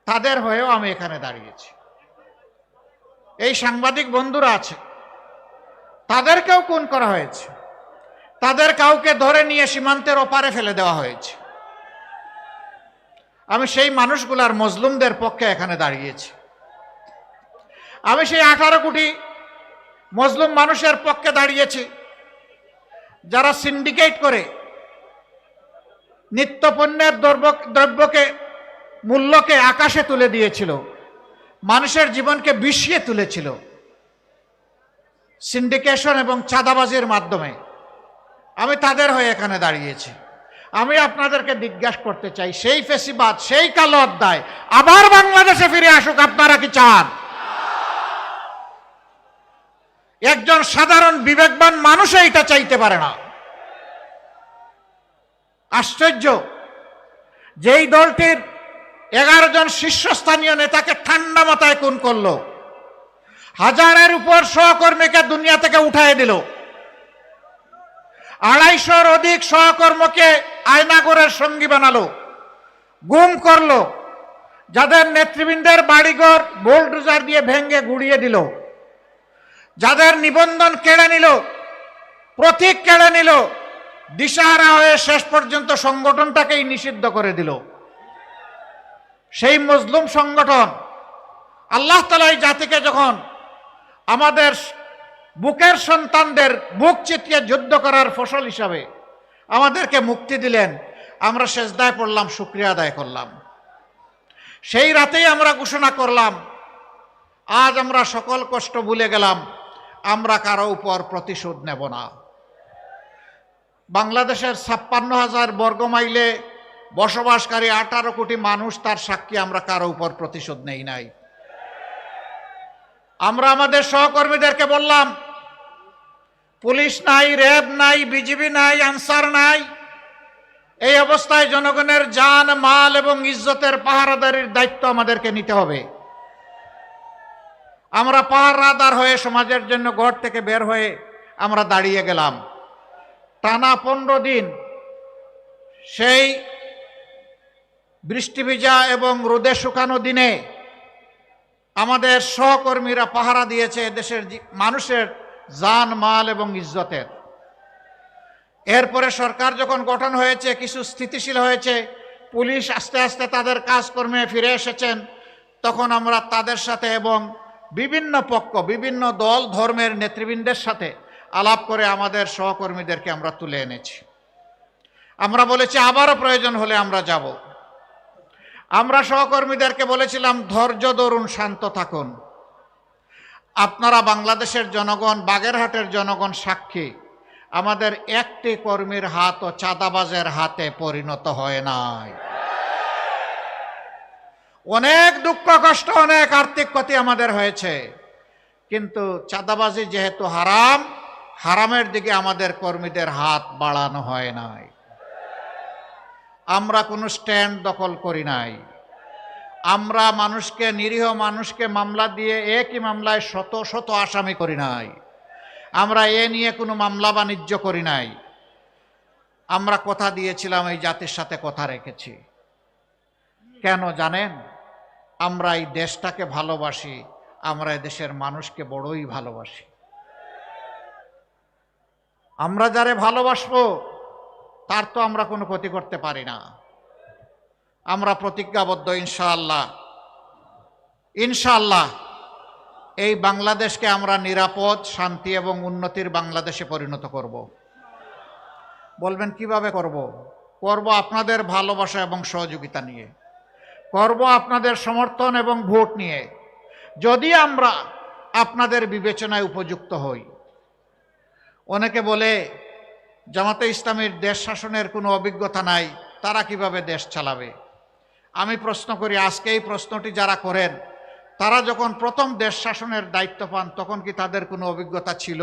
তাদের হয়েও আমি এখানে দাঁড়িয়েছি। এই সাংবাদিক বন্ধুরা আছে, তাদেরকেও খুন করা হয়েছে, তাদের কাউকে ধরে নিয়ে সীমান্তের ওপারে ফেলে দেওয়া হয়েছে। আমি সেই মানুষগুলার, মজলুমদের পক্ষে এখানে দাঁড়িয়েছি। আমি সেই 18 কোটি মজলুম মানুষের পক্ষে দাঁড়িয়েছি যারা সিন্ডিকেট করে নিত্যপণ্যের দ্রব্যকে, মূল্যকে আকাশে তুলে দিয়েছিল, মানুষের জীবনকে বিষিয়ে তুলেছিল সিন্ডিকেশন এবং চাঁদাবাজির মাধ্যমে। আমি তাদের হয়ে এখানে দাঁড়িয়েছি। আমি আপনাদেরকে জিজ্ঞাসা করতে চাই, সেই ফেসিবাদ, সেই কালো অধ্যায় আবার বাংলাদেশে ফিরে আসুক, আপনারা কি চান? একজন সাধারণ বিবেকবান মানুষ এটা চাইতে পারে না। আশ্চর্য, যেই দলটির 11 জন শীর্ষস্থানীয় নেতাকে ঠান্ডা মাথায় খুন করলো, 1000-এর উপর সহকর্মীকে দুনিয়া থেকে উঠায় দিল, 250-র অধিক সহকর্মীকে আয়নাগরের সঙ্গী বানালো, গুম করলো, যাদের নেতৃবৃন্দের বাড়িঘর বুলডোজার দিয়ে ভেঙে গুড়িয়ে দিল, যাদের নিবন্ধন কেড়ে নিল, প্রতীক কেড়ে নিল, দিশাহারা হয়ে শেষ পর্যন্ত সংগঠনটাকেই নিষিদ্ধ করে দিল। সেই মজলুম সংগঠন আল্লাহ তাআলা এই জাতিকে যখন আমাদের বুকের সন্তানদের বুক চিতিয়ে যুদ্ধ করার ফসল হিসাবে আমাদেরকে মুক্তি দিলেন, আমরা সেজদায় পড়লাম, শুকরিয়া আদায় করলাম। সেই রাতেই আমরা ঘোষণা করলাম, আজ আমরা সকল কষ্ট ভুলে গেলাম, আমরা কারো উপর প্রতিশোধ নেব না। বাংলাদেশের 56,000 বর্গমাইলে বসবাসকারী 18 কোটি মানুষ তার সাক্ষী, আমরা কারো উপর প্রতিশোধ নেই নাই। আমরা আমাদের সহকর্মীদেরকে বললাম, পুলিশ নাই, র্যাব নাই, বিজিবি নাই, আনসার নাই, এই অবস্থায় জনগণের জান, মাল এবং ইজ্জতের পাহারাদারির দায়িত্ব আমাদেরকে নিতে হবে। আমরা পাহারাদার হয়ে সমাজের জন্য ঘর থেকে বের হয়ে আমরা দাঁড়িয়ে গেলাম। টানা 15 দিন সেই বৃষ্টি ভিজা এবং রোদে শুকানো দিনে আমাদের সহকর্মীরা পাহারা দিয়েছে দেশের মানুষের জান, মাল এবং ইজ্জতের। এরপরে সরকার যখন গঠন হয়েছে, কিছু স্থিতিশীল হয়েছে, পুলিশ আস্তে আস্তে তাদের কাজকর্মে ফিরে এসেছেন, তখন আমরা তাদের সাথে এবং বিভিন্ন পক্ষ, বিভিন্ন দল, ধর্মের নেতৃবৃন্দের সাথে আলাপ করে আমাদের সহকর্মীদেরকে আমরা তুলে এনেছি। আমরা বলেছি আবারও প্রয়োজন হলে আমরা যাব। আমরা সহকর্মীদেরকে বলেছিলাম, ধৈর্য ধরুন, শান্ত থাকুন। আপনারা বাংলাদেশের জনগণ, বাগেরহাটের জনগণ সাক্ষী, আমাদের একটি কর্মীর হাতও চাঁদাবাজের হাতে পরিণত হয় নাই। অনেক দুঃখ কষ্ট, অনেক আর্থিক ক্ষতি আমাদের হয়েছে, কিন্তু চাঁদাবাজি যেহেতু হারাম, হারামের দিকে আমাদের কর্মীদের হাত বাড়ানো হয় নাই। আমরা কোনো স্ট্যান্ড দখল করি নাই। আমরা মানুষকে, নিরীহ মানুষকে মামলা দিয়ে একই মামলায় শত শত আসামি করি নাই। আমরা এ নিয়ে কোনো মামলা বাণিজ্য করি নাই। আমরা কথা দিয়েছিলাম, এই জাতির সাথে কথা রেখেছি। কেন জানেন? আমরা এই দেশটাকে ভালোবাসি, আমরা এই দেশের মানুষকে বড়ই ভালোবাসি। আমরা যারে ভালোবাসবো তার তো আমরা কোনো ক্ষতি করতে পারি না। আমরা প্রতিজ্ঞাবদ্ধ, ইনশাআল্লাহ, ইনশাআল্লাহ এই বাংলাদেশকে আমরা নিরাপদ, শান্তি এবং উন্নতির বাংলাদেশে পরিণত করব। বলবেন কিভাবে করব? করব আপনাদের ভালোবাসা এবং সহযোগিতা নিয়ে, করব আপনাদের সমর্থন এবং ভোট নিয়ে। যদি আমরা আপনাদের বিবেচনায় উপযুক্ত হই। অনেকে বলে জামাতে ইসলামীর দেশ শাসনের কোনো অভিজ্ঞতা নাই, তারা কিভাবে দেশ চালাবে? আমি প্রশ্ন করি, আজকে এই প্রশ্নটি যারা করেন, তারা যখন প্রথম দেশ শাসনের দায়িত্ব পান তখন কি তাদের কোনো অভিজ্ঞতা ছিল?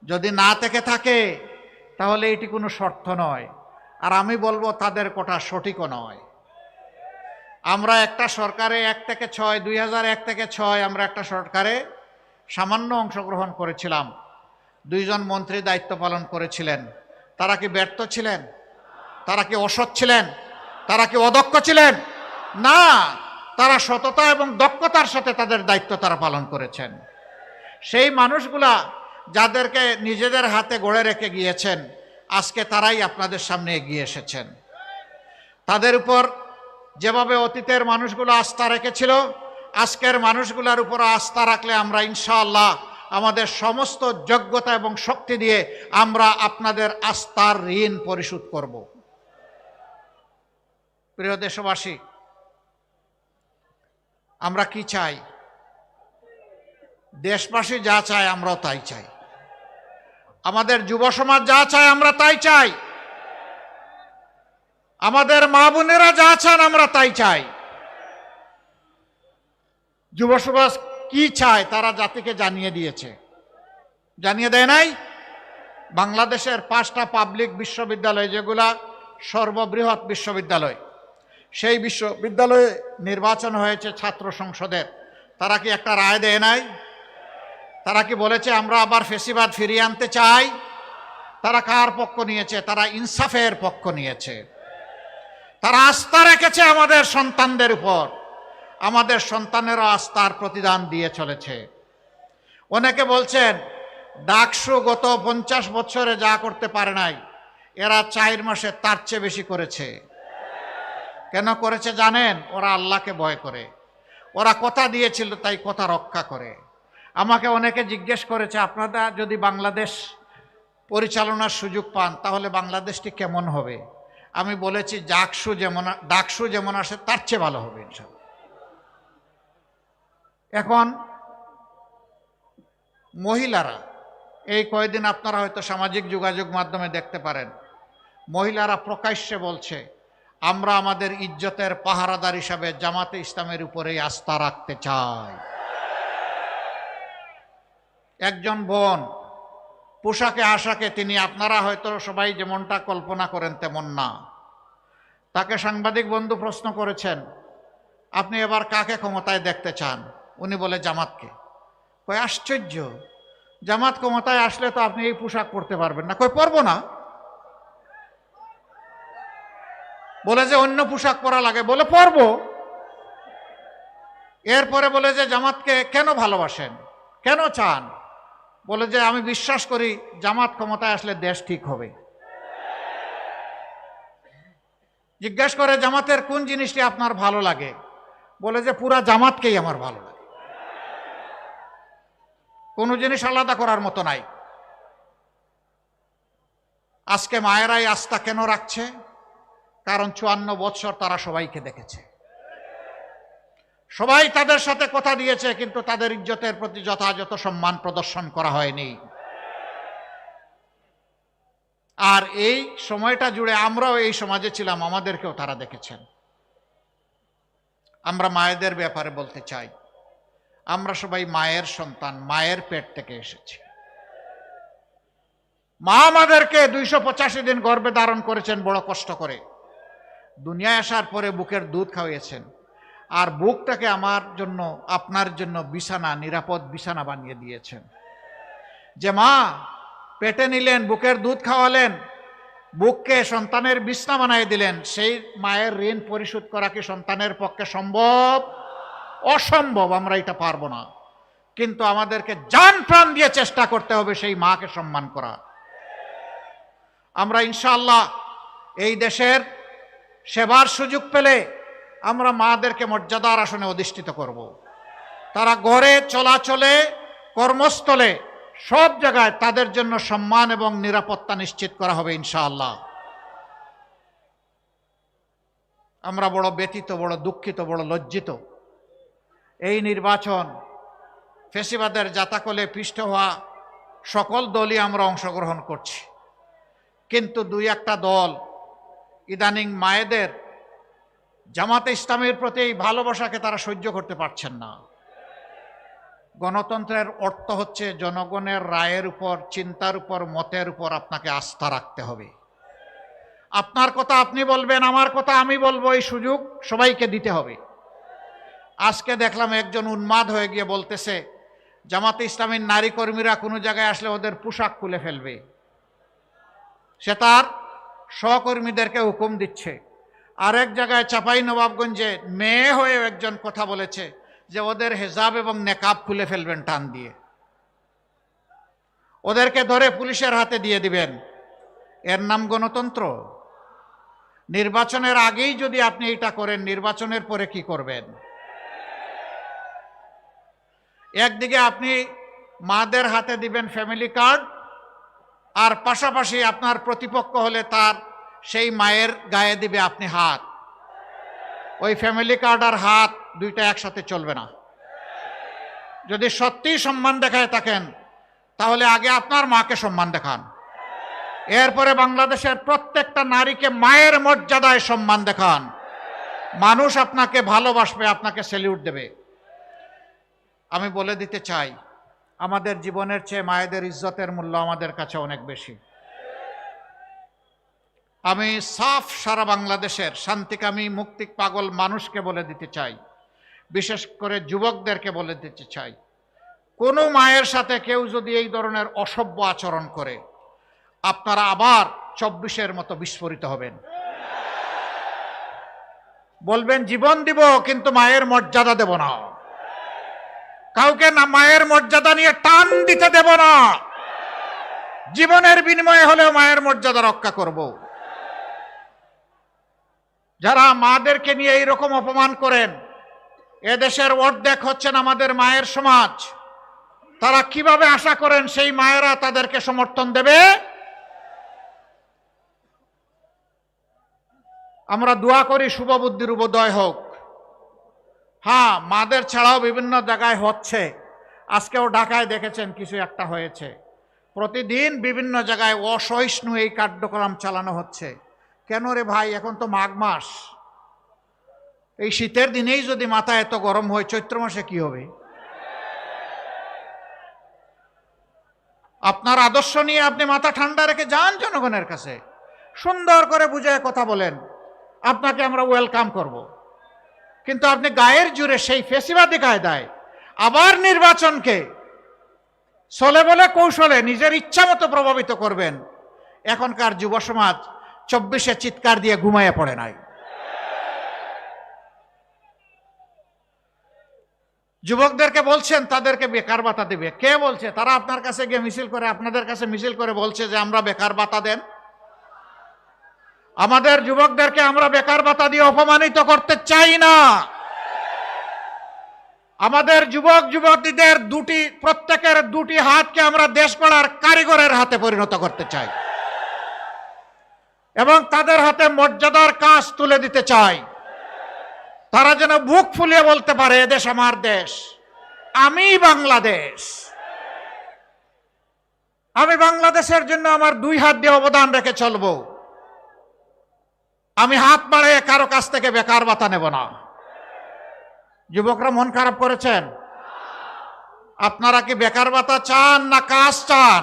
যদি না থেকে থাকে তাহলে এটি কোনো শর্ত নয়, আর আমি বলবো তাদের কথা সঠিকও নয়। আমরা একটা সরকারে 1 থেকে 6, 2001 থেকে 6 আমরা একটা সরকারে সামান্য অংশগ্রহণ করেছিলাম। 2 জন মন্ত্রী দায়িত্ব পালন করেছিলেন। তারা কি ব্যর্থ ছিলেন? তারা কি অসৎ ছিলেন? তারা কি অদক্ষ ছিলেন? না, তারা সততা এবং দক্ষতার সাথে তাদের দায়িত্ব তারা পালন করেছেন। সেই মানুষগুলা যাদেরকে নিজেদের হাতে গড়ে রেখে গিয়েছেন, আজকে তারাই আপনাদের সামনে এগিয়ে এসেছেন। তাদের উপর যেভাবে অতীতের মানুষগুলো আস্থা রেখেছিল, আজকের মানুষগুলোর উপর আস্থা রাখলে আমরা ইনশাআল্লাহ আমাদের সমস্ত যোগ্যতা এবং শক্তি দিয়ে আমরা আপনাদের আস্থার ঋণ পরিশোধ করব। প্রিয় দেশবাসী, আমরা কি চাই? দেশবাসী যা চায় আমরাও তাই চাই, আমাদের যুব সমাজ যা চায় আমরা তাই চাই, আমাদের মা বোনেরা যা চান আমরা তাই চাই। যুব সমাজ কি চায় তারা জাতিকে জানিয়ে দিয়েছে, জানিয়ে দেয় নাই? বাংলাদেশের 5টা পাবলিক বিশ্ববিদ্যালয়, যেগুলা সর্ববৃহৎ বিশ্ববিদ্যালয়, সেই বিশ্ববিদ্যালয়ে নির্বাচন হয়েছে ছাত্র সংসদের, তারা কি একটা রায় দেয় নাই? তারা কি বলেছে আমরা আবার ফেসিবাদ ফিরিয়ে আনতে চাই? তারা কার পক্ষ নিয়েছে? তারা ইনসাফের পক্ষ নিয়েছে। তারা আস্থা রেখেছে আমাদের সন্তানদের উপর, আমাদের সন্তানেরা আস্থার প্রতিদান দিয়ে চলেছে। অনেকে বলছেন ডাকসু গত 50 বছরে যা করতে পারে নাই, এরা 4 মাসে তার চেয়ে বেশি করেছে। কেন করেছে জানেন? ওরা আল্লাহকে ভয় করে, ওরা কথা দিয়েছিল তাই কথা রক্ষা করে। আমাকে অনেকে জিজ্ঞেস করেছে আপনারা যদি বাংলাদেশ পরিচালনার সুযোগ পান তাহলে বাংলাদেশটি কেমন হবে? আমি বলেছি ডাকসু যেমন আসে তার চেয়ে ভালো হবে ইনশাআল্লাহ। এখন মহিলারা, এই কয়েকদিন আপনারা হয়তো সামাজিক যোগাযোগ মাধ্যমে দেখতে পারেন, মহিলারা প্রকাশ্যে বলছে আমরা আমাদের ইজ্জতের পাহারাদার হিসাবে জামাতে ইসলামের উপরেই আস্থা রাখতে চাই। একজন বোন পোশাকে আশাকে, তিনি আপনারা হয়তো সবাই যেমনটা কল্পনা করেন তেমন না। তাকে সাংবাদিক বন্ধু প্রশ্ন করেছেন আপনি এবার কাকে ক্ষমতায় দেখতে চান? উনি বলে জামাতকে। কয় আশ্চর্য, জামাত ক্ষমতায় আসলে তো আপনি এই পোশাক পরতে পারবেন না। কয় পরবো না। বলে যে অন্য পোশাক পরা লাগে, বলে পরবো। এরপরে বলে যে জামাতকে কেন ভালোবাসেন, কেন চান? বলে যে আমি বিশ্বাস করি জামাত ক্ষমতায় আসলে দেশ ঠিক হবে। জিজ্ঞেস করে জামাতের কোন জিনিসটি আপনার ভালো লাগে? বলে যে পুরা জামাতকেই আমার ভালো লাগে, কোনো জিনিস আলাদা করার মতো নাই। আজকে মায়েরাই আস্থা কেন রাখছে? কারণ 54 বছর তারা সবাইকে দেখেছে, সবাই তাদের সাথে কথা দিয়েছে, কিন্তু তাদের ইজ্জতের প্রতি যথাযথ সম্মান প্রদর্শন করা হয়নি। আর এই সময়টা জুড়ে আমরাও এই সমাজে ছিলাম, আমাদেরকেও তারা দেখেছেন। আমরা মায়েদের ব্যাপারে বলতে চাই, আমরা সবাই মায়ের সন্তান, মায়ের পেট থেকে এসেছি। মা আমাদেরকে 285 দিন গর্ভে ধারণ করেছেন বড় কষ্ট করে। দুনিয়ায় আসার পরে বুকের দুধ খাওয়িয়েছেন, আর বুকটাকে আমার জন্য আপনার জন্য বিছানা, নিরাপদ বিছানা বানিয়ে দিয়েছেন। যে মা পেটে নিলেন, বুকের দুধ খাওয়ালেন, বুককে সন্তানের বিছানা বানিয়ে দিলেন, সেই মায়ের ঋণ পরিশোধ করা কি সন্তানের পক্ষে সম্ভব? অসম্ভব, আমরা এটা পারবো না। কিন্তু আমাদেরকে জান প্রাণ দিয়ে চেষ্টা করতে হবে সেই মাকে সম্মান করা। আমরা ইনশাআল্লাহ এই দেশের সেবার সুযোগ পেলে আমরা মাদেরকে মর্যাদার আসনে অধিষ্ঠিত করব। তারা ঘরে, চলাচলে, কর্মস্থলে, সব জায়গায় তাদের জন্য সম্মান এবং নিরাপত্তা নিশ্চিত করা হবে ইনশাআল্লাহ। আমরা বড় ব্যথিত, বড় দুঃখিত, বড় লজ্জিত। এই নির্বাচন ফ্যাসিবাদের জাতাকলে পিষ্ট হওয়া সকল দলই আমরা অংশগ্রহণ করছি, কিন্তু 2-1টা দল ইদানিং মায়েদের, জামাতে ইসলামের প্রতি এই ভালোবাসাকে তারা সহ্য করতে পারছেন না। গণতন্ত্রের অর্থ হচ্ছে জনগণের রায়ের উপর, চিন্তার উপর, মতের উপর আপনাকে আস্থা রাখতে হবে। আপনার কথা আপনি বলবেন, আমার কথা আমি বলবো, এই সুযোগ সবাইকে দিতে হবে। আজকে দেখলাম একজন উন্মাদ হয়ে গিয়ে বলতেছে জামাতে ইসলামের নারী কর্মীরা কোনো জায়গায় আসলে ওদের পোশাক খুলে ফেলবে। সে তার সহকর্মীদেরকে হুকুম দিচ্ছে। আরেক জায়গায় চাপাই নবাবগঞ্জে মেয়ে হয়ে একজন কথা বলেছে যে ওদের হেজাব এবং নেকাব খুলে ফেলবেন টান দিয়ে, ওদেরকে ধরে পুলিশের হাতে দিয়ে দিবেন। এর নাম গণতন্ত্র? নির্বাচনের আগেই যদি আপনি এটা করেন, নির্বাচনের পরে কি করবেন? একদিকে আপনি মাদের হাতে দিবেন ফ্যামিলি কার্ড, আর পাশাপাশি আপনার প্রতিপক্ষ হলে তার সেই মায়ের গায়ে দিবে আপনি হাত। ওই ফ্যামিলি কার্ড আর হাত দুইটা একসাথে চলবে না। যদি সত্যিই সম্মান দেখায় থাকেন তাহলে আগে আপনার মাকে সম্মান দেখান, এরপরে বাংলাদেশের প্রত্যেকটা নারীকে মায়ের মর্যাদায় সম্মান দেখান। মানুষ আপনাকে ভালোবাসবে, আপনাকে স্যালিউট দেবে। আমি বলে দিতে চাই, আমাদের জীবনের চেয়ে মায়েদের ইজ্জতের মূল্য আমাদের কাছে অনেক বেশি। আমি সাফ সারা বাংলাদেশের শান্তিকামী মুক্তি পাগল মানুষকে বলে দিতে চাই, বিশেষ করে যুবকদেরকে বলে দিতে চাই, কোনো মায়ের সাথে কেউ যদি এই ধরনের অসভ্য আচরণ করে, আপনারা আবার 24-এর মতো বিস্ফোরিত হবেন। বলবেন জীবন দিব কিন্তু মায়ের মর্যাদা দেব না, কাউকে না মায়ের মর্যাদা নিয়ে টান দিতে দেব না, জীবনের বিনিময়ে হলেও মায়ের মর্যাদা রক্ষা করব। যারা মাদেরকে নিয়ে এইরকম অপমান করেন, এদেশের অর্ধেক হচ্ছেন আমাদের মায়ের সমাজ, তারা কিভাবে আশা করেন সেই মায়েরা তাদেরকে সমর্থন দেবে? আমরা দোয়া করি শুভ বুদ্ধির উদয় হোক। হ্যাঁ, মাদের ছাড়াও বিভিন্ন জায়গায় হচ্ছে। আজকেও ঢাকায় দেখেছেন কিছু একটা হয়েছে। প্রতিদিন বিভিন্ন জায়গায় অসহিষ্ণু এই কার্যক্রম চালানো হচ্ছে। কেন রে ভাই, এখন তো মাঘ মাস, এই শীতের দিনেই যদি মাথা এত গরম হয়, চৈত্র মাসে কি হবে? আপনার আদর্শ নিয়ে আপনি মাথা ঠান্ডা রেখে যান জনগণের কাছে, সুন্দর করে বুঝায় কথা বলেন, আপনাকে আমরা ওয়েলকাম করব। কিন্তু আপনি গায়ের জোরে সেই ফেসিবাদী কায়দায় আবার নির্বাচনকে চলে বলে কৌশলে নিজের ইচ্ছা মতো প্রভাবিত করবেন। এখনকার যুব সমাজ 24-এ চিৎকার দিয়ে ঘুমাইয়া পড়ে নাই। যুবকদেরকে বলছেন তাদেরকে বেকার ভাতা দিবে, কে বলছে? তারা আপনার কাছে গিয়ে মিছিল করে, আপনাদের কাছে মিছিল করে বলছে যে আমরা বেকার ভাতা দেন। আমাদের যুবকদেরকে আমরা বেকার ভাতা দিয়ে অপমানিত করতে চাই না। আমাদের যুবক যুবতীদের প্রত্যেকের দুটি হাতকে আমরা দেশ গড়ার কারিগরের হাতে পরিণত করতে চাই এবং তাদের হাতে মর্যাদার কাজ তুলে দিতে চাই। তারা যেন বুক ফুলিয়ে বলতে পারে, এদেশ আমার দেশ, আমি বাংলাদেশ, আমি বাংলাদেশের জন্য আমার 2 হাত দিয়ে অবদান রেখে চলবো। আমি হাত বাড়িয়ে কারো কাছ থেকে বেকার ভাতা নেব না। যুবকরা মন খারাপ করেছেন? আপনারা কি বেকার ভাতা চান না কাজ চান?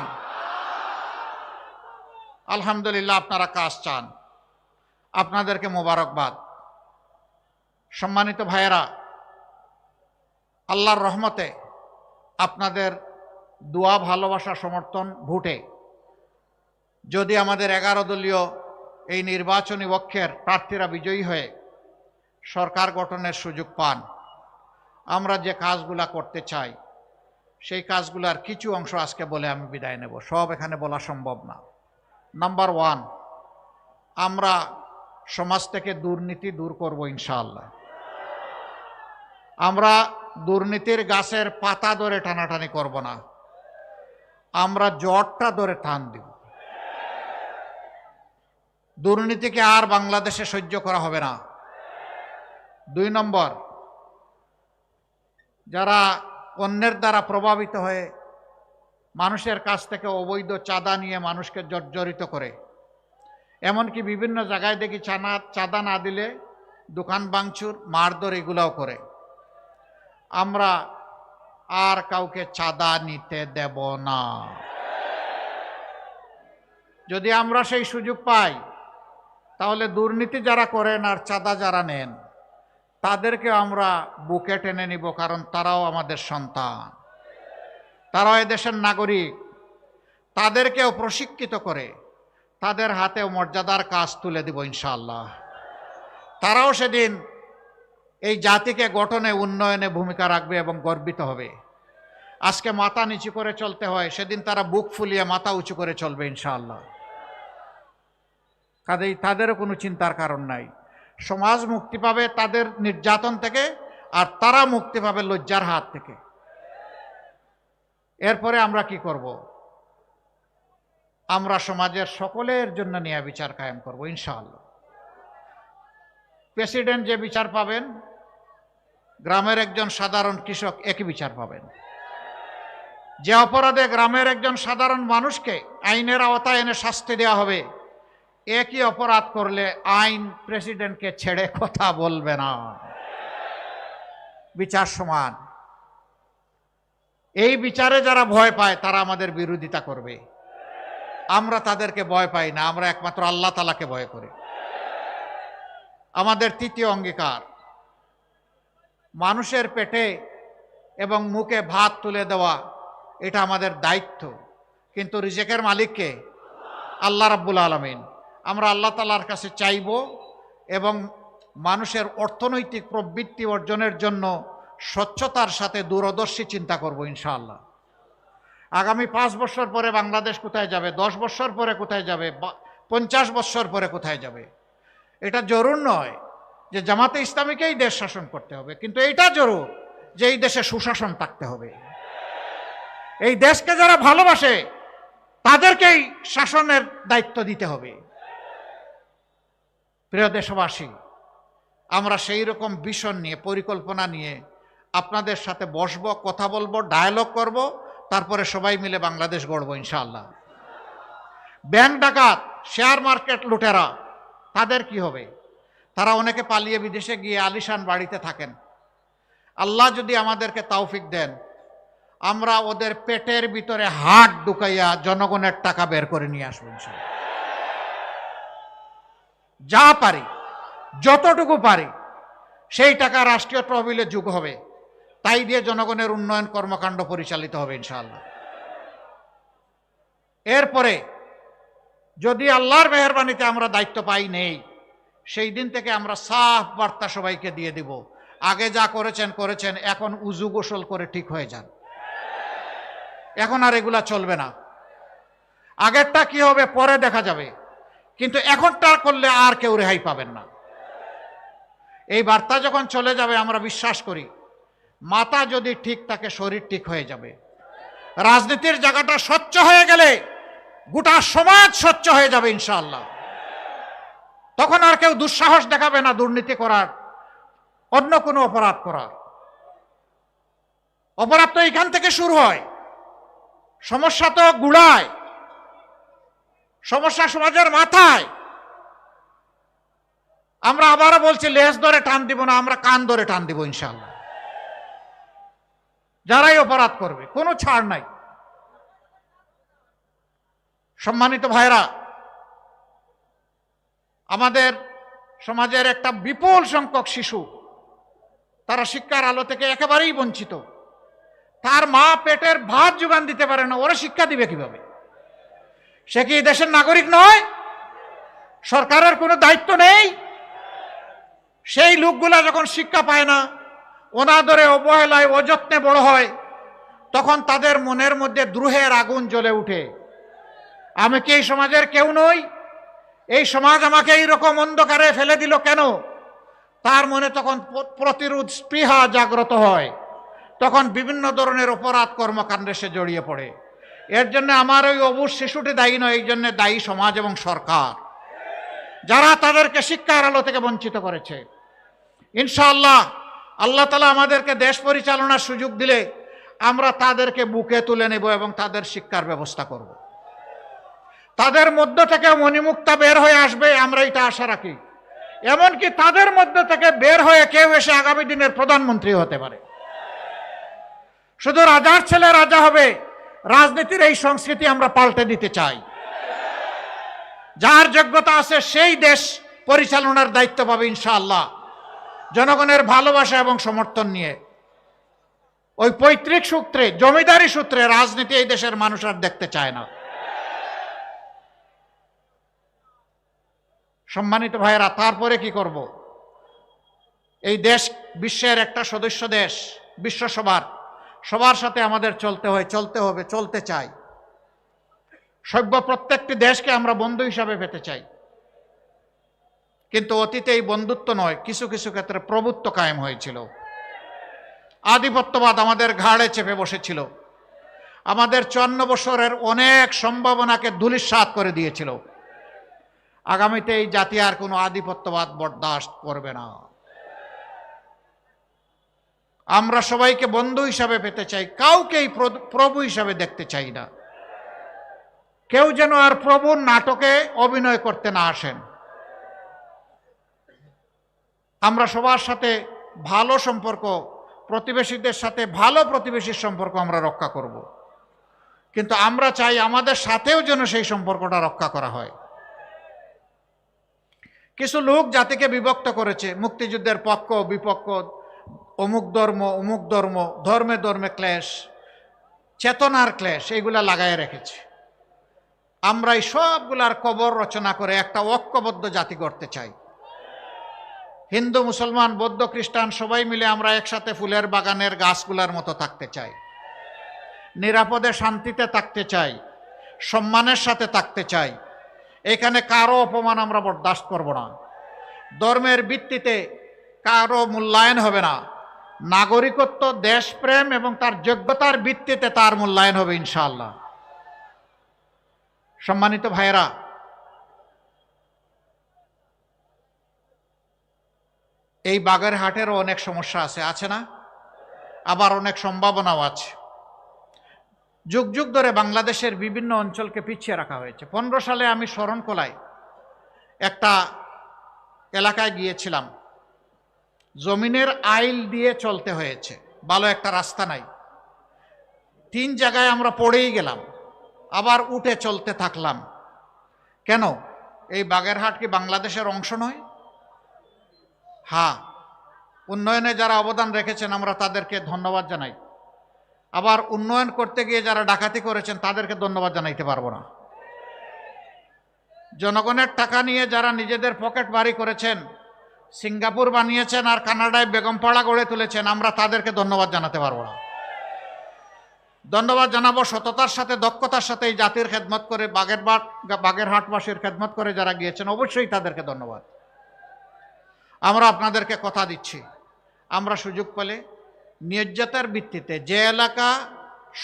আলহামদুলিল্লাহ, আপনারা কাজ চান, আপনাদেরকে মোবারকবাদ। সম্মানিত ভাইয়েরা, আল্লাহর রহমতে আপনাদের দোয়া, ভালোবাসা, সমর্থন, ভোটে যদি আমাদের 11 দলীয় এই নির্বাচনী পক্ষের প্রার্থীরা বিজয়ী হয়ে সরকার গঠনের সুযোগ পান, আমরা যে কাজগুলা করতে চাই সেই কাজগুলার কিছু অংশ আজকে বলে আমি বিদায় নেব। সব এখানে বলা সম্ভব না। নাম্বার 1, আমরা সমাজ থেকে দুর্নীতি দূর করব ইনশাআল্লাহ। আমরা দুর্নীতির গাছের পাতা ধরে টানাটানি করব না, আমরা জটটা ধরে টান দিব। দুর্নীতিকে আর বাংলাদেশে সহ্য করা হবে না। 2 নম্বর, যারা অন্যের দ্বারা প্রভাবিত হয়ে মানুষের কাছ থেকে অবৈধ চাঁদা নিয়ে মানুষকে জর্জরিত করে, এমনকি বিভিন্ন জায়গায় দেখি চাঁদা না দিলে দোকান ভাঙচুর, মারধর এগুলাও করে, আমরা আর কাউকে চাঁদা নিতে দেব না। যদি আমরা সেই সুযোগ পাই তাহলে দুর্নীতি যারা করেন আর চাঁদা যারা নেন তাদেরকে আমরা বুকে টেনে নিব, কারণ তারাও আমাদের সন্তান, তারাও এদেশের নাগরিক। তাদেরকেও প্রশিক্ষিত করে তাদের হাতেও মর্যাদার কাজ তুলে দিব ইনশাআল্লাহ। তারাও সেদিন এই জাতিকে গঠনে উন্নয়নে ভূমিকা রাখবে এবং গর্বিত হবে। আজকে মাথা নিচু করে চলতে হয়, সেদিন তারা বুক ফুলিয়ে মাথা উঁচু করে চলবে ইনশাআল্লাহ। কাজেই তাদেরও কোনো চিন্তার কারণ নাই। সমাজ মুক্তি পাবে তাদের নির্যাতন থেকে, আর তারা মুক্তি পাবে লজ্জার হাত থেকে। এরপরে আমরা কি করব? আমরা সমাজের সকলের জন্য ন্যায় বিচার কায়েম করব ইনশাআল্লাহ। প্রেসিডেন্ট যে বিচার পাবেন, গ্রামের একজন সাধারণ কৃষক একই বিচার পাবেন। যে অপরাধে গ্রামের একজন সাধারণ মানুষকে আইনের আওতায় এনে শাস্তি দেওয়া হবে, একই অপরাধ করলে আইন প্রেসিডেন্টকে ছেড়ে কথা বলবে না। বিচার সমান। এই বিচারে যারা ভয় পায় তারা আমাদের বিরোধিতা করবে। আমরা তাদেরকে ভয় পাই না, আমরা একমাত্র আল্লাহ তাআলাকে ভয় করি। আমাদের তৃতীয় অঙ্গীকার, মানুষের পেটে এবং মুখে ভাত তুলে দেওয়া এটা আমাদের দায়িত্ব, কিন্তু রিজেকের মালিককে আল্লাহ রাব্বুল আলামিন। আমরা আল্লাহ তাআলার কাছে চাইব এবং মানুষের অর্থনৈতিক প্রবৃত্তি অর্জনের জন্য স্বচ্ছতার সাথে দূরদর্শী চিন্তা করব ইনশাআল্লাহ। আগামী 5 বছর পরে বাংলাদেশ কোথায় যাবে, 10 বছর পরে কোথায় যাবে, 50 বছর পরে কোথায় যাবে, এটা জরুর নয় যে জামাতে ইসলামীকেই দেশ শাসন করতে হবে, কিন্তু এটা জরুর যে এই দেশে সুশাসন থাকতে হবে। এই দেশকে যারা ভালোবাসে তাদেরকেই শাসনের দায়িত্ব দিতে হবে। প্রিয় দেশবাসী, আমরা সেই রকম ভিশন নিয়ে, পরিকল্পনা নিয়ে আপনাদের সাথে বসবো, কথা বলবো, ডায়ালগ করব, তারপরে সবাই মিলে বাংলাদেশ গড়ব ইনশাআল্লাহ। ব্যাংক ডাকাত, শেয়ার মার্কেট লুটেরা, তাদের কি হবে? তারা অনেকে পালিয়ে বিদেশে গিয়ে আলিশান বাড়িতে থাকেন। আল্লাহ যদি আমাদেরকে তৌফিক দেন, আমরা ওদের পেটের ভিতরে হাত ঢুকাইয়া জনগণের টাকা বের করে নিয়ে আসবো ইনশাআল্লাহ। যা পারি, যতটুকু পারি, সেই টাকা রাষ্ট্রীয় তহবিলে যোগ হবে, তাই দিয়ে জনগণের উন্নয়ন কর্মকাণ্ড পরিচালিত হবে ইনশাআল্লাহ। এরপরে যদি আল্লাহর মেহেরবানিতে আমরা দায়িত্ব পাই নেই, সেই দিন থেকে আমরা সাফ বার্তা সবাইকে দিয়ে দিব, আগে যা করেছেন করেছেন, এখন উজু গোসল করে ঠিক হয়ে যান। এখন আর এগুলা চলবে না। আগেরটা কি হবে পরে দেখা যাবে, কিন্তু এখনটা করলে আর কেউ রেহাই পাবেন না। এই বার্তা যখন চলে যাবে, আমরা বিশ্বাস করি মাথা যদি ঠিক থাকে শরীর ঠিক হয়ে যাবে। রাজনীতির জায়গাটা স্বচ্ছ হয়ে গেলে গোটা সমাজ স্বচ্ছ হয়ে যাবে ইনশাআল্লাহ। তখন আর কেউ দুঃসাহস দেখাবে না দুর্নীতি করার, অন্য কোনো অপরাধ করার। অপরাধ তো এখান থেকে শুরু হয়, সমস্যা তো গুড়ায়, সমস্যা সমাজের মাথায়। আমরা আবারও বলছি, লেজ ধরে টান দিব না, আমরা কান ধরে টান দিব ইনশাআল্লাহ। যারাই অপরাধ করবে কোনো ছাড় নাই। সম্মানিত ভাইরা, আমাদের সমাজের একটা বিপুল সংখ্যক শিশু, তারা শিক্ষার আলো থেকে একেবারেই বঞ্চিত। তার মা পেটের ভাত যোগান দিতে পারে না, ওরা শিক্ষা দিবে কিভাবে? সে কি দেশের নাগরিক নয়? সরকারের কোনো দায়িত্ব নেই? সেই লোকগুলা যখন শিক্ষা পায় না, অনাদরে, অবহেলায়, অযত্নে বড় হয়, তখন তাদের মনের মধ্যে দ্রোহের আগুন জ্বলে উঠে। আমি কি এই সমাজের কেউ নই? এই সমাজ আমাকে এইরকম অন্ধকারে ফেলে দিল কেন? তার মনে তখন প্রতিরোধ স্পৃহা জাগ্রত হয়, তখন বিভিন্ন ধরনের অপরাধ কর্মকাণ্ডে সে জড়িয়ে পড়ে। এর জন্য আমার ওই অবুজ শিশুটি দায়ী নয়, এই জন্য দায়ী সমাজ এবং সরকার, যারা তাদেরকে শিক্ষার আলো থেকে বঞ্চিত করেছে। ইনশাআল্লাহ আল্লাহ তাআলা আমাদেরকে দেশ পরিচালনার সুযোগ দিলে আমরা তাদেরকে বুকে তুলে নেব এবং তাদের শিক্ষার ব্যবস্থা করব। তাদের মধ্য থেকে মণিমুক্তা বের হয়ে আসবে, আমরা এটা আশা রাখি। এমনকি তাদের মধ্য থেকে বের হয়ে কেউ এসে আগামী দিনের প্রধানমন্ত্রী হতে পারে। শুধু রাজার ছেলে রাজা হবে, রাজনীতির এই সংস্কৃতি আমরা পাল্টে দিতে চাই। যার যোগ্যতা আছে সেই দেশ পরিচালনার দায়িত্ব পাবে ইনশাআল্লাহ, জনগণের ভালোবাসা এবং সমর্থন নিয়ে। ওই পৈতৃক সূত্রে, জমিদারি সূত্রে রাজনীতি এই দেশের মানুষ আর দেখতে চায় না। সম্মানিত ভাইয়েরা, তারপরে কি করব? এই দেশ বিশ্বের একটা সদস্য দেশ, বিশ্বসভার, সবার সাথে আমাদের চলতে হয়, চলতে হবে, চলতে চাই। সভ্য প্রত্যেকটি দেশকে আমরা বন্ধু হিসাবে পেতে চাই, কিন্তু অতীতে এই বন্ধুত্ব নয়, কিছু কিছু ক্ষেত্রে প্রভুত্ব কায়েম হয়েছিল। আধিপত্যবাদ আমাদের ঘাড়ে চেপে বসেছিল, আমাদের 54 বছরের অনেক সম্ভাবনাকে ধূলিসাৎ করে দিয়েছিল। আগামীতে এই জাতি আর কোনো আধিপত্যবাদ বরদাস্ত করবে না। আমরা সবাইকে বন্ধু হিসাবে পেতে চাই, কাউকেই প্রভু হিসাবে দেখতে চাই না। কেউ যেন আর প্রভুর নাটকে অভিনয় করতে না আসেন। আমরা সবার সাথে ভালো সম্পর্ক, প্রতিবেশীদের সাথে ভালো প্রতিবেশীর সম্পর্ক আমরা রক্ষা করব, কিন্তু আমরা চাই আমাদের সাথেও যেন সেই সম্পর্কটা রক্ষা করা হয়। কিছু লোক জাতিকে বিভক্ত করেছে, মুক্তিযুদ্ধের পক্ষ বিপক্ষ, অমুক ধর্ম অমুক ধর্ম, ধর্মে ধর্মে ক্লেশ, চেতনার ক্লেশ, এইগুলা লাগায় রেখেছে। আমরা এই সবগুলার কবর রচনা করে একটা ঐক্যবদ্ধ জাতি করতে চাই। হিন্দু, মুসলমান, বৌদ্ধ, খ্রিস্টান সবাই মিলে আমরা একসাথে ফুলের বাগানের গাছগুলার মতো থাকতে চাই, নিরাপদে শান্তিতে থাকতে চাই, সম্মানের সাথে থাকতে চাই। এখানে কারো অপমান আমরা বরদাস্ত করব না। ধর্মের ভিত্তিতে কারো মূল্যায়ন হবে না। নাগরিকত্ব, দেশপ্রেম এবং তার যোগ্যতার ভিত্তিতে তার মূল্যায়ন হবে ইনশাআল্লাহ। সম্মানিত ভাইয়েরা, এই বাগেরহাটেরও অনেক সমস্যা আছে না? আবার অনেক সম্ভাবনাও আছে। যুগ যুগ ধরে বাংলাদেশের বিভিন্ন অঞ্চলকে পিছিয়ে রাখা হয়েছে। 15 সালে আমি শরণখোলায় একটা এলাকায় গিয়েছিলাম, জমিনের আইল দিয়ে চলতে হয়েছে, ভালো একটা রাস্তা নাই। 3 জায়গায় আমরা পড়েই গেলাম, আবার উঠে চলতে থাকলাম। কেন? এই বাগেরহাট কি বাংলাদেশের অংশ নয়? হ্যাঁ, উন্নয়নে যারা অবদান রেখেছেন আমরা তাদেরকে ধন্যবাদ জানাই। আবার উন্নয়ন করতে গিয়ে যারা ডাকাতি করেছেন তাদেরকে ধন্যবাদ জানাইতে পারবো না। জনগণের টাকা নিয়ে যারা নিজেদের পকেট বাড়ি করেছেন, সিঙ্গাপুর বানিয়েছেন আর কানাডায় বেগমপাড়া গড়ে তুলেছেন, আমরা তাদেরকে ধন্যবাদ জানাতে পারবো না। ধন্যবাদ জানাবো সততার সাথে, দক্ষতার সাথে এই জাতির খেদমত করে, বাগেরহাটবাসীর খেদমত করে যারা গিয়েছেন, অবশ্যই তাদেরকে ধন্যবাদ। আমরা আপনাদেরকে কথা দিচ্ছি, আমরা সুযোগ পেলে ন্যায্যতার ভিত্তিতে যে এলাকা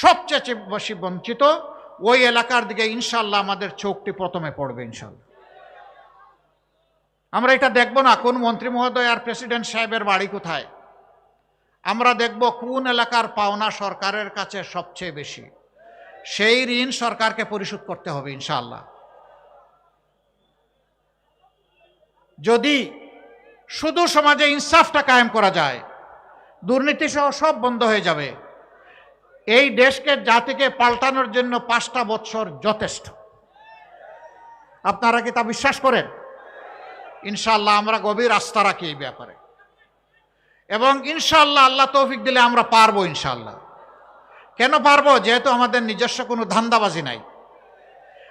সবচেয়ে বেশি বঞ্চিত, ওই এলাকার দিকে ইনশাল্লাহ আমাদের চোখটি প্রথমে পড়বে ইনশাল্লাহ। আমরা এটা দেখব না কোন মন্ত্রী মহোদয় আর প্রেসিডেন্ট সাহেবের বাড়ি কোথায়, আমরা দেখব কোন এলাকার পাওনা সরকারের কাছে সবচেয়ে বেশি, সেই ঋণ সরকারকে পরিশোধ করতে হবে ইনশাআল্লাহ। যদি শুধু সমাজে ইনসাফটা কায়েম করা যায়, দুর্নীতি সহ সব বন্ধ হয়ে যাবে। এই দেশকে, জাতিকে পাল্টানোর জন্য 5টা বছর যথেষ্ট। আপনারা কি তা বিশ্বাস করেন? ইনশাআল্লাহ আমরা গভীর আস্থা রাখি এই ব্যাপারে, এবং ইনশাআল্লাহ আল্লাহ তৌফিক দিলে আমরা পারবো ইনশাআল্লাহ। কেন পারবো? যেহেতু আমাদের নিজস্ব কোনো ধান্দাবাজি নাই।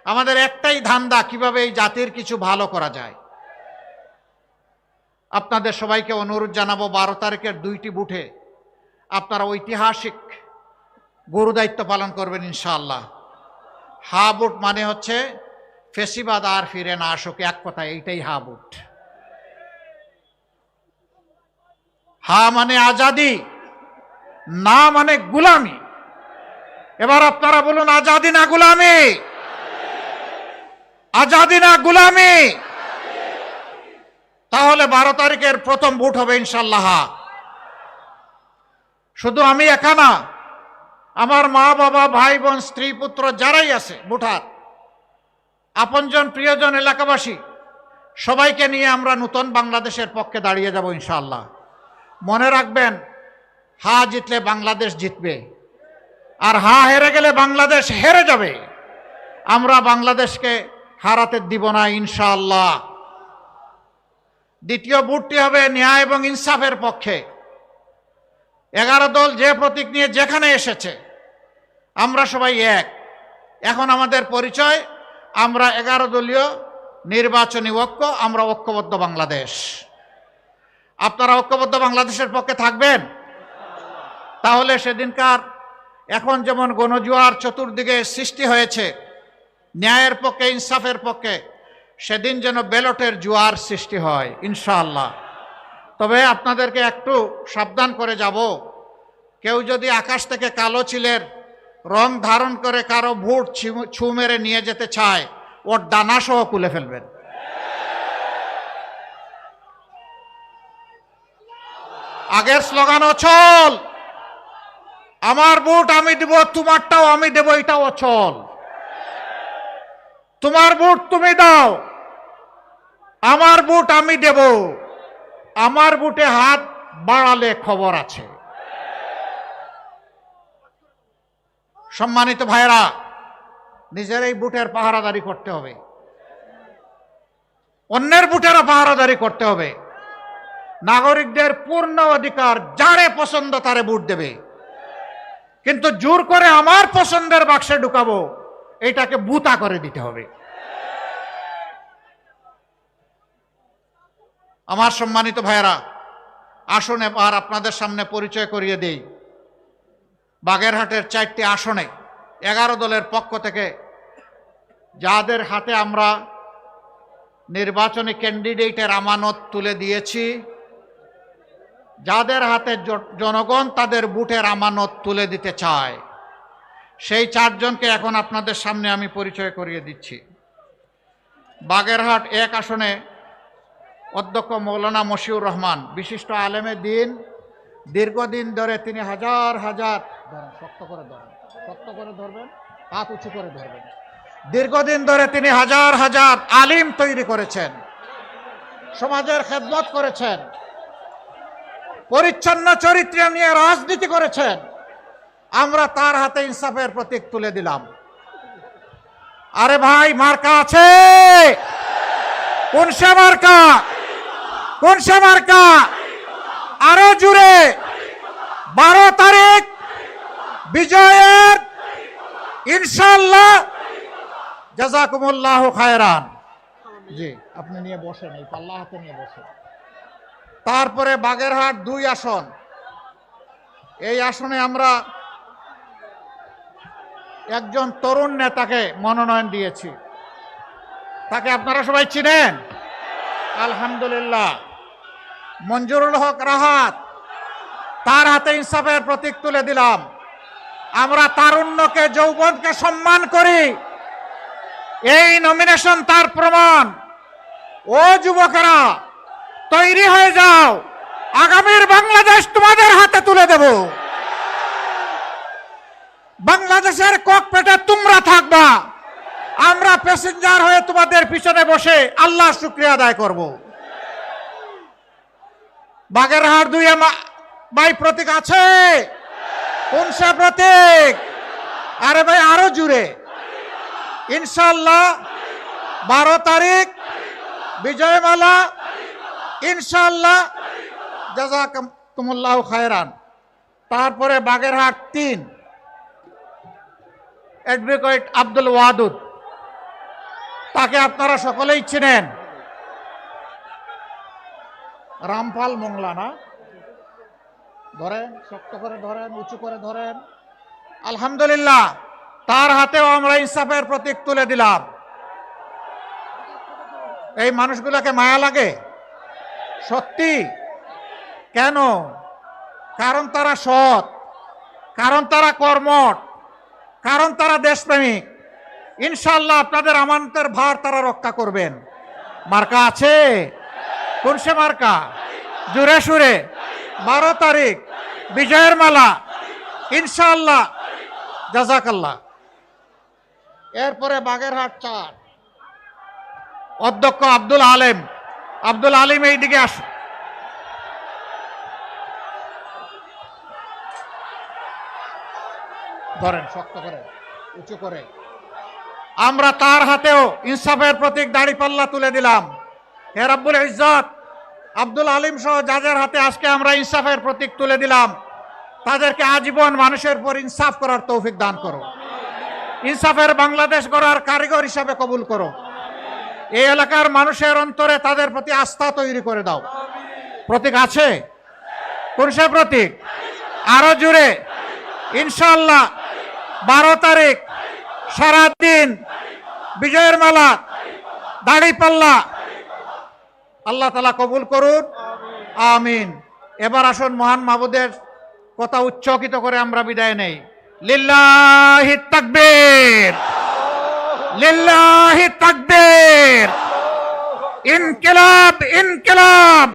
আমাদের একটাই ধান্দা, কিভাবে এই জাতির কিছু ভালো করা যায়। আপনাদের সবাইকে অনুরোধ জানাবো, 12 তারিখের 2টি বুথে আপনারা ঐতিহাসিক গুরু দায়িত্ব পালন করবেন ইনশাআল্লাহ। হা বুট মানে হচ্ছে ফেসিবাদ আর ফিরে না আসুক, এক কথা এইটাই হা বুট। হা মানে আজাদি, না মানে গুলামি। এবার আপনারা বলুন, আজাদি না গুলামি? আজাদি না গুলামি? তাহলে 12 তারিখের প্রথম ভোট হবে ইনশাআল্লাহ। শুধু আমি একা না, আমার মা বাবা, ভাই বোন, স্ত্রী পুত্র যারাই আছে ভোটার, আপনজন প্রিয়জন এলাকাবাসী, সবাইকে নিয়ে আমরা নতুন বাংলাদেশের পক্ষে দাঁড়িয়ে যাব ইনশাআল্লাহ। মনে রাখবেন, হা জিতলে বাংলাদেশ জিতবে, আর হা হেরে গেলে বাংলাদেশ হেরে যাবে। আমরা বাংলাদেশকে হারাতে দিব না ইনশাআল্লাহ। দ্বিতীয় ভোটটি হবে ন্যায় এবং ইনসাফের পক্ষে। 11 দল যে প্রতীক নিয়ে যেখানে এসেছে, আমরা সবাই এক। এখন আমাদের পরিচয়, আমরা 11 দলীয় নির্বাচনী ঐক্য, আমরা ঐক্যবদ্ধ বাংলাদেশ। আপনারা ঐক্যবদ্ধ বাংলাদেশের পক্ষে থাকবেন? তাহলে সেদিনকার এখন যেমন গণজোয়ার চতুর্দিকে সৃষ্টি হয়েছে ন্যায়ের পক্ষে, ইনসাফের পক্ষে, সেদিন যেন ব্যালটের জোয়ার সৃষ্টি হয় ইনশাআল্লাহ। তবে আপনাদেরকে একটু সাবধান করে যাব, কেউ যদি আকাশ থেকে কালো চিলের রং ধারণ করে কারো ভোট ছু মেরে নিয়ে যেতে চায়, ওর ডানা সহ খুলে ফেলবেন। আগের স্লোগান অচল, আমার ভোট আমি দেব, তোমারটাও আমি দেব, এটাও অচল। তোমার ভোট তুমি দাও, আমার ভোট আমি দেব, আমার ভোটে হাত বাড়ালে খবর আছে। সম্মানিত ভাইরা, নিজের এই ভোটের পাহারাদারি করতে হবে, অন্যের ভোটেরও পাহারাদারি করতে হবে। নাগরিকদের পূর্ণ অধিকার, যারে পছন্দ তারে ভোট দেবে, কিন্তু জোর করে আমার পছন্দের বাক্সে ঢুকাবো, এটাকে বুতা করে দিতে হবে। আমার সম্মানিত ভাইরা, আসুন এবার আপনাদের সামনে পরিচয় করিয়ে দেই। বাগেরহাটের 4টি আসনে 11 দলের পক্ষ থেকে যাদের হাতে আমরা নির্বাচনী ক্যান্ডিডেটের আমানত তুলে দিয়েছি, যাদের হাতে জনগণ তাদের ভোটের আমানত তুলে দিতে চায়, সেই 4 জনকে এখন আপনাদের সামনে আমি পরিচয় করিয়ে দিচ্ছি। বাগেরহাট 1 আসনে অধ্যক্ষ মৌলানা মশিউর রহমান, বিশিষ্ট আলেমে দিন, দীর্ঘদিন ধরে তিনি হাজার হাজার, শক্ত করে ধরবেন, হাত উঁচু করে ধরবেন, দীর্ঘদিন ধরে তিনি হাজার হাজার আলিম তৈরি করেছেন, সমাজের খেদমত করেছেন, পরিচ্ছন্ন চরিত্র নিয়ে রাজনীতি করেছেন। আমরা তার হাতে ইনসাফের প্রতীক তুলে দিলাম। আরে ভাই, মার্কা আছে? কোন সে মার্কা? কোন সে মার্কা? আরো জুড়ে 12 তারিখ বিজয়ের ইনশাআল্লাহ। জাযাকুমুল্লাহু খায়রান। জি, আপনি নিয়ে বসেন, এই পাল্লা হাতে নিয়ে বসেন। তারপরে বাগেরহাট 2 আসন, এই আসনে আমরা একজন তরুণ নেতাকে মনোনয়ন দিয়েছি। তাকে আপনারা সবাই চিনেন, আলহামদুলিল্লাহ, মঞ্জুরুল হক রাহাত। তার হাতে ইনসাফের প্রতীক তুলে দিলাম। আমরা তারুণ্যকে, যৌবনকে সম্মান করি, এই নমিনেশন তার প্রমাণ। ও যুবকেরা, তৈরি হয়ে যাও, আগামীর বাংলাদেশ তোমাদের হাতে তুলে দেব। বাংলাদেশের ককপিটে তোমরা থাকবা, আমরা প্যাসেঞ্জার হয়ে তোমাদের পিছনে বসে আল্লাহর শুকরিয়া আদায় করব। বাগেরহাট 2 ভাই প্রতীক আছে? কোন সে প্রতীক? আরে ভাই, আরো জুড়ে। ইনশাআল্লাহ 12 তারিখ বিজয়মালা ইনশাআল্লাহ। জাযাকুমুল্লাহু খায়রান। তারপরে বাগেরহাট 3 অ্যাডভোকেট আব্দুল ওয়াদুদ, তাকে আপনারা সকলেই চিনেন। রামপাল মোংলা না? ধরেন, শক্ত করে ধরেন, উঁচু করে ধরেন। আলহামদুলিল্লাহ, তার হাতেও আমরা ইনসাফের প্রতীক তুলে দিলাম। এই মানুষগুলোকে মায়া লাগে সত্যি। কেন? কারণ তারা সৎ, কারণ তারা কর্মঠ, কারণ তারা দেশপ্রেমিক। ইনশাআল্লাহ আপনাদের আমানতের ভার তারা রক্ষা করবেন। মার্কা আছে? কোন সে মার্কা? জুড়ে সুরে 12 তারিখ বিজয়ের মালা ইনশাআল্লাহ। জাযাকাল্লাহ। এরপরে বাগেরহাট 4 অধ্যক্ষ আব্দুল আলিম। আব্দুল আলিম, এইদিকে আসুন। ধরেন, শক্ত করে, উঁচু করে। আমরা তার হাতেও ইনসাফের প্রতীক দাড়িপাল্লা তুলে দিলাম। হে রব্বুল ইজ্জত, আব্দুল আলিম সহ যাদের হাতে আজকে আমরা ইনসাফের প্রতীক তুলে দিলাম, তাদেরকে আজীবন মানুষের উপর ইনসাফ করার তৌফিক দান করো। ইনসাফের বাংলাদেশ গড়ার কারিগর হিসাবে কবুল করো। এই এলাকার মানুষের অন্তরে তাদের প্রতি আস্থা তৈরি করে দাও। প্রতীক আছে? কোন সে প্রতীক? আরো জোরে। ইনশাআল্লাহ 12 তারিখ সারাদিন বিজয়ের মালা, দাড়িপাল্লা। আল্লাহ তাআলা কবুল করুন, আমিন। এবার আসুন মহান মাবুদের কথা উচ্চকিত করে আমরা বিদায় নেই। লিল্লাহি তাকবীর, লিল্লাহি তাকবীর, ইনকিলাব, ইনকিলাব।